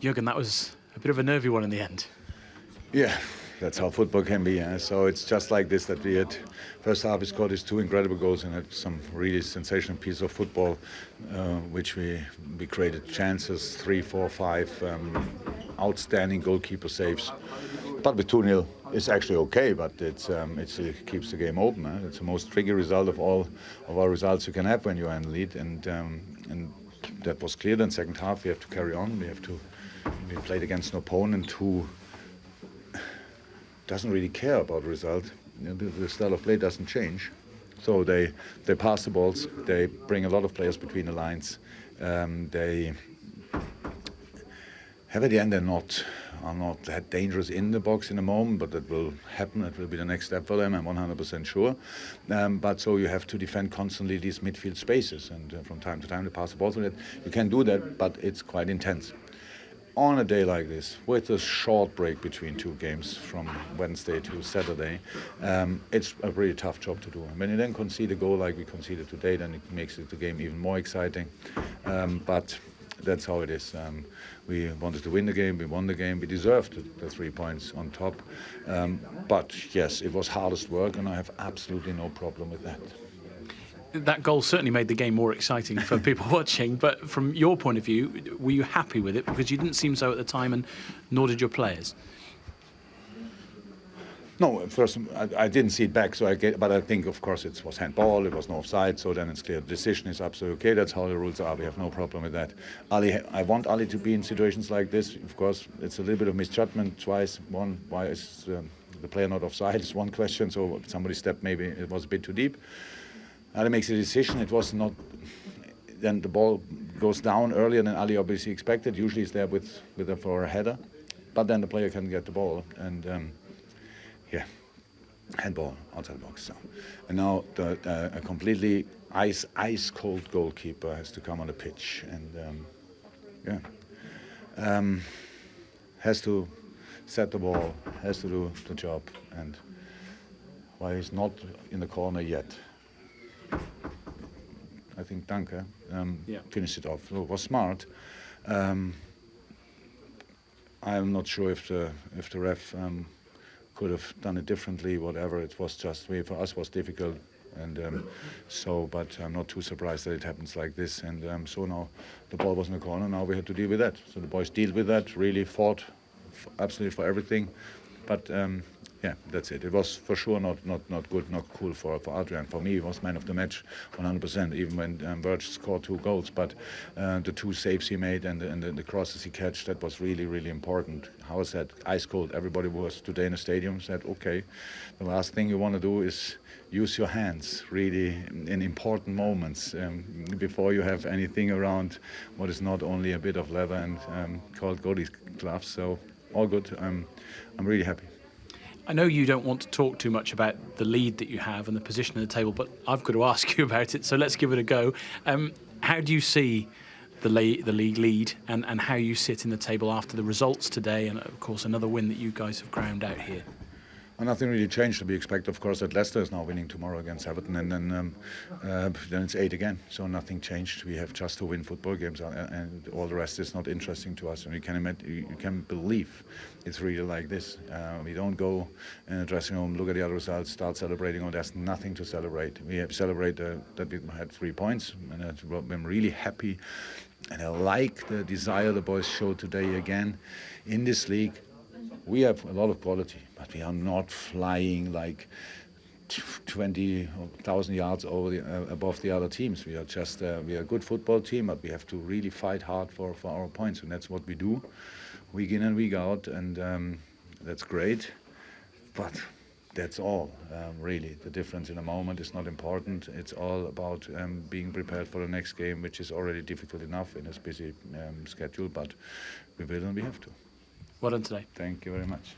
Jurgen, that was a bit of a nervy one in the end. Yeah, that's how football can be. So it's just like this, that we had first half we scored these 2 incredible goals and had some really sensational piece of football, which we created chances, 3, 4, 5 outstanding goalkeeper saves. But with 2-0, it's actually okay, but it keeps the game open. It's the most tricky result of all of our results you can have when you are in the lead, and that was clear. Then second half we have to carry on. We played against an opponent who doesn't really care about the result. The style of play doesn't change. So they pass the balls, they bring a lot of players between the lines. They have at the end are not that dangerous in the box in the moment, but that will happen. It will be the next step for them, I'm 100% sure. But so you have to defend constantly these midfield spaces, and from time to time they pass the ball through that. You can do that, but it's quite intense. On a day like this, with a short break between 2 games from Wednesday to Saturday, it's a really tough job to do. And when you then concede a goal like we conceded today, then it makes the game even more exciting. But that's how it is. We wanted to win the game, we won the game, we deserved the 3 points on top. But yes, it was hardest work, and I have absolutely no problem with that. That goal certainly made the game more exciting for people watching, but from your point of view, were you happy with it? Because you didn't seem so at the time, and nor did your players. No, first I didn't see it back, but I think, of course, it was handball, it was no offside, so then it's clear. The decision is absolutely okay, that's how the rules are, we have no problem with that. I want Ali to be in situations like this. Of course, it's a little bit of misjudgment twice. One, why is the player not offside, is one question, so if somebody stepped, maybe it was a bit too deep. Ali makes a decision, it was not, then the ball goes down earlier than Ali obviously expected. Usually it's there for a header, but then the player can get the ball, and yeah, handball outside the box. So. And now a completely ice cold goalkeeper has to come on the pitch, and has to set the ball, has to do the job, and while he's not in the corner yet, I think Danke finished it off. So it was smart. I'm not sure if the ref could have done it differently. Whatever, it was just for us was difficult, and but I'm not too surprised that it happens like this. And so now the ball was in the corner. Now we had to deal with that. So the boys deal with that. Really fought absolutely for everything, but. Yeah, that's it. It was for sure not good, not cool for Adrian. For me, he was man of the match, 100%. Even when Verge scored 2 goals, but the 2 saves he made and the crosses he catched, that was really, really important. How is that? Ice cold. Everybody was today in the stadium said, okay, the last thing you want to do is use your hands really in important moments before you have anything around what is not only a bit of leather and called goalie gloves. So all good. I'm really happy. I know you don't want to talk too much about the lead that you have and the position in the table, but I've got to ask you about it, so let's give it a go. How do you see the league lead and how you sit in the table after the results today and, of course, another win that you guys have ground out here? Well, nothing really changed. We expect, of course, that Leicester is now winning tomorrow against Everton, and then it's 8 again. So nothing changed. We have just to win football games, and all the rest is not interesting to us. And you can believe it's really like this. We don't go in the dressing room, look at the other results, start celebrating. Oh, there's nothing to celebrate. We have celebrated that we had 3 points, and I'm really happy. And I like the desire the boys showed today again in this league. We have a lot of quality, but we are not flying like 20,000 yards above the other teams. We are just we are a good football team, but we have to really fight hard for our points, and that's what we do, week in and week out, and that's great. But that's all, really. The difference in a moment is not important. It's all about being prepared for the next game, which is already difficult enough in this busy schedule, but we will and we have to. Well done today. Thank you very much.